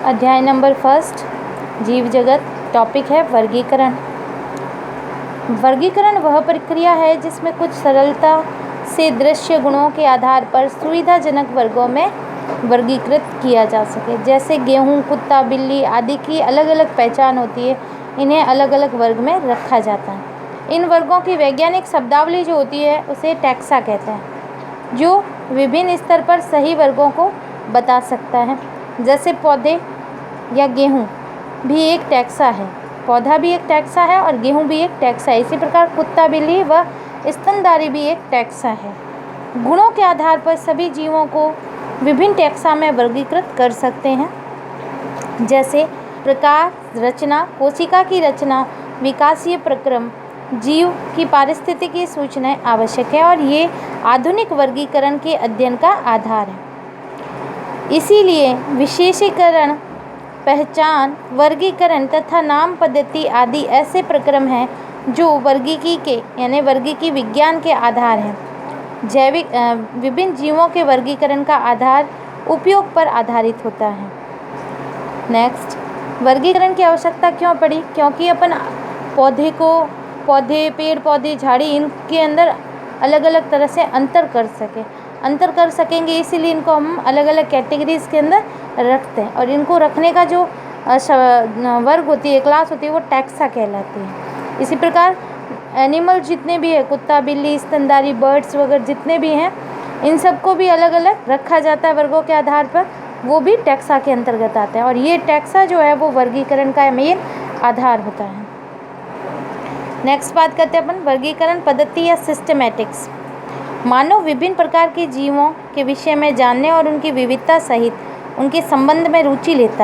अध्याय नंबर 1 जीव जगत। टॉपिक है वर्गीकरण। वर्गीकरण वह प्रक्रिया है जिसमें कुछ सरलता से दृश्य गुणों के आधार पर सुविधाजनक वर्गों में वर्गीकृत किया जा सके। जैसे गेहूँ, कुत्ता, बिल्ली आदि की अलग अलग पहचान होती है, इन्हें अलग अलग वर्ग में रखा जाता है। इन वर्गों की वैज्ञानिक शब्दावली जो होती है उसे टैक्सा कहते हैं, जो विभिन्न स्तर पर सही वर्गों को बता सकता है। जैसे पौधे या गेहूँ भी एक टैक्सा है, पौधा भी एक टैक्सा है और गेहूँ भी एक टैक्सा है। इसी प्रकार कुत्ता, बिल्ली व स्तनधारी भी एक टैक्सा है। गुणों के आधार पर सभी जीवों को विभिन्न टैक्सा में वर्गीकृत कर सकते हैं। जैसे प्रकार, रचना, कोशिका की रचना, विकासीय प्रक्रम, जीव की पारिस्थितिकी सूचनाएं आवश्यक है और ये आधुनिक वर्गीकरण के अध्ययन का आधार है। इसीलिए विशेषीकरण, पहचान, वर्गीकरण तथा नाम पद्धति आदि ऐसे प्रक्रम हैं जो वर्गीकी के यानी वर्गीकी विज्ञान के आधार हैं। जैविक विभिन्न जीवों के वर्गीकरण का आधार उपयोग पर आधारित होता है। नेक्स्ट, वर्गीकरण की आवश्यकता क्यों पड़ी? क्योंकि अपन पौधे, पेड़ पौधे, झाड़ी, इनके अंदर अलग अलग तरह से अंतर कर सकेंगे, इसीलिए इनको हम अलग अलग कैटेगरीज के अंदर रखते हैं और इनको रखने का जो वर्ग होती है, क्लास होती है, वो टैक्सा कहलाती है। इसी प्रकार एनिमल जितने भी है, कुत्ता, बिल्ली, स्तनधारी, बर्ड्स वगैरह जितने भी हैं, इन सबको भी अलग अलग रखा जाता है वर्गों के आधार पर, वो भी टैक्सा के अंतर्गत आता है और ये टैक्सा जो है वो वर्गीकरण का मेन आधार होता है। नेक्स्ट बात करते हैं अपन वर्गीकरण पद्धति या सिस्टमैटिक्स। मानव विभिन्न प्रकार के जीवों के विषय में जानने और उनकी विविधता सहित उनके संबंध में रुचि लेता है।